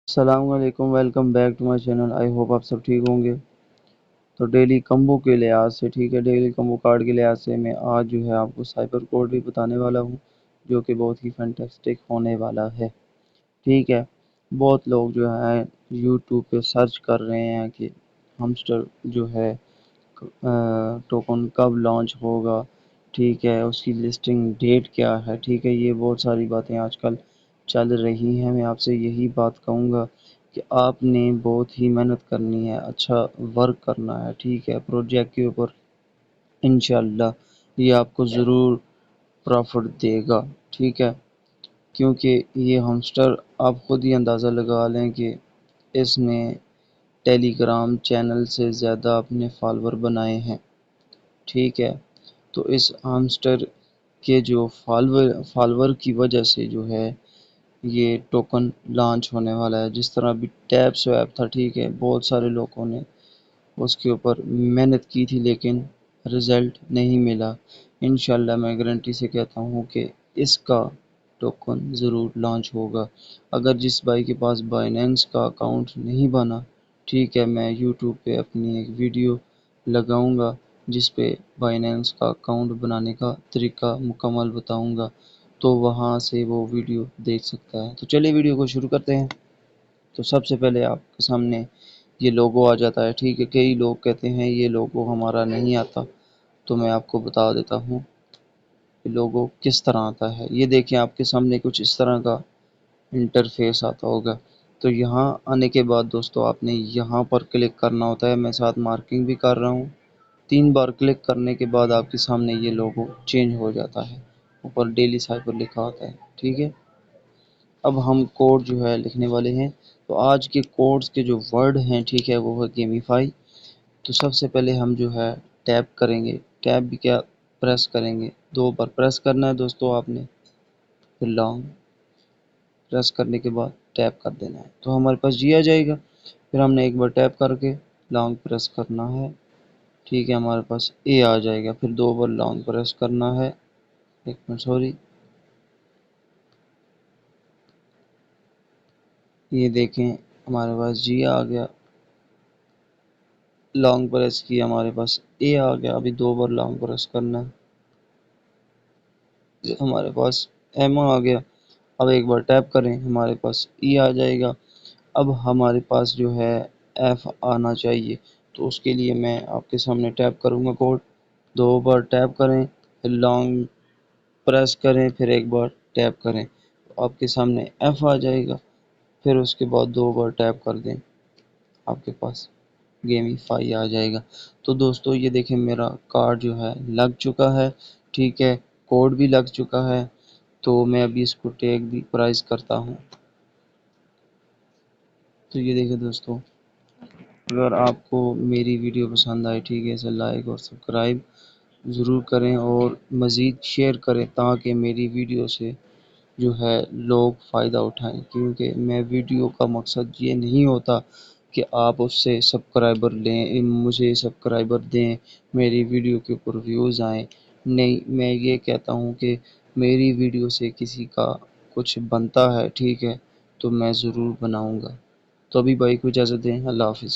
السلام علیکم، welcome back to my channel. I hope آپ سب ٹھیک ہوں گے۔ تو ڈیلی کمبو کے لحاظ سے ڈیلی کمبو کارڈ کے لحاظ سے میں آج جو ہے آپ کو سائبر کوڈ بھی بتانے والا ہوں، جو کہ بہت ہی فینٹاسٹک ہونے والا ہے۔ ٹھیک ہے، بہت لوگ جو ہیں یوٹیوب پہ سرچ کر رہے ہیں کہ ہمسٹر جو ہے ٹوکن کب لانچ ہوگا، ٹھیک ہے، اس کی لسٹنگ ڈیٹ کیا ہے، ٹھیک ہے، یہ بہت ساری باتیں آج کل چل رہی ہیں۔ میں آپ سے یہی بات کہوں گا کہ آپ نے بہت ہی محنت کرنی ہے، اچھا ورک کرنا ہے، ٹھیک ہے، پروجیکٹ کے اوپر انشاءاللہ یہ آپ کو ضرور پروفٹ دے گا، ٹھیک ہے، کیونکہ یہ ہمسٹر آپ خود ہی اندازہ لگا لیں کہ اس نے ٹیلی گرام چینل سے زیادہ اپنے فالوور بنائے ہیں، ٹھیک ہے۔ تو اس ہمسٹر کے جو فالوور کی وجہ سے جو ہے یہ ٹوکن لانچ ہونے والا ہے۔ جس طرح ابھی ٹیپ سویپ تھا، ٹھیک ہے، بہت سارے لوگوں نے اس کے اوپر محنت کی تھی لیکن رزلٹ نہیں ملا۔ انشاءاللہ میں گارنٹی سے کہتا ہوں کہ اس کا ٹوکن ضرور لانچ ہوگا۔ اگر جس بھائی کے پاس بائنینس کا اکاؤنٹ نہیں بنا، ٹھیک ہے، میں یوٹیوب پہ اپنی ایک ویڈیو لگاؤں گا جس پہ بائنینس کا اکاؤنٹ بنانے کا طریقہ مکمل بتاؤں گا، تو وہاں سے وہ ویڈیو دیکھ سکتا ہے۔ تو چلیے ویڈیو کو شروع کرتے ہیں۔ تو سب سے پہلے آپ کے سامنے یہ لوگو آ جاتا ہے، ٹھیک ہے۔ کئی لوگ کہتے ہیں یہ لوگو ہمارا نہیں آتا، تو میں آپ کو بتا دیتا ہوں کہ لوگو کس طرح آتا ہے۔ یہ دیکھیں آپ کے سامنے کچھ اس طرح کا انٹرفیس آتا ہوگا۔ تو یہاں آنے کے بعد دوستو آپ نے یہاں پر کلک کرنا ہوتا ہے۔ میں ساتھ مارکنگ بھی کر رہا ہوں۔ 3 بار کلک کرنے کے بعد آپ کے سامنے یہ لوگو چینج ہو جاتا ہے، اوپر ڈیلی سائبر لکھا ہوتا ہے، ٹھیک ہے۔ اب ہم کوڈ جو ہے لکھنے والے ہیں۔ تو آج کے کوڈز کے جو ورڈ ہیں، ٹھیک ہے، وہ ہے گیمیفائی۔ تو سب سے پہلے ہم جو ہے ٹیپ کریں گے، ٹیپ بھی کیا پریس کریں گے، 2 بار پریس کرنا ہے دوستو آپ نے، پھر لانگ پریس کرنے کے بعد ٹیپ کر دینا ہے، تو ہمارے پاس جی آ جائے گا۔ پھر ہم نے ایک بار ٹیپ کر کے لانگ پریس کرنا ہے، ٹھیک ہے، ہمارے پاس اے آ جائے گا۔ پھر 2 بار لانگ پریس کرنا ہے، ایک منٹ سوری، یہ دیکھیں ہمارے پاس جی آ گیا، لانگ پریس کیا ہمارے پاس اے آ گیا۔ ابھی 2 بار لانگ پریس کرنا ہے، ہمارے پاس ایم آ گیا۔ اب ایک بار ٹیپ کریں، ہمارے پاس ای آ جائے گا۔ اب ہمارے پاس جو ہے ایف آنا چاہیے، تو اس کے لیے میں آپ کے سامنے ٹیپ کروں گا کوڈ، 2 بار ٹیپ کریں، پھر لانگ پریس کریں، پھر ایک بار ٹیپ کریں، تو آپ کے سامنے ایف آ جائے گا۔ پھر اس کے بعد 2 بار ٹیپ کر دیں، آپ کے پاس گیمیفائی آ جائے گا۔ تو دوستو یہ دیکھیں میرا کارڈ جو ہے لگ چکا ہے، ٹھیک ہے، کوڈ بھی لگ چکا ہے۔ تو میں ابھی اس کو ٹیگ بھی پرائز کرتا ہوں۔ تو یہ دیکھیں دوستو، اگر آپ کو میری ویڈیو پسند آئے، ٹھیک ہے، اسے لائک اور سبسکرائب ضرور کریں اور مزید شیئر کریں تاکہ میری ویڈیو سے جو ہے لوگ فائدہ اٹھائیں، کیونکہ میں ویڈیو کا مقصد یہ نہیں ہوتا کہ آپ اس سے سبسکرائبر لیں، مجھے سبسکرائبر دیں، میری ویڈیو کے اوپر ویوز آئیں، نہیں، میں یہ کہتا ہوں کہ میری ویڈیو سے کسی کا کچھ بنتا ہے، ٹھیک ہے، تو میں ضرور بناؤں گا۔ تو ابھی بھائی کو اجازت دیں، اللہ حافظ۔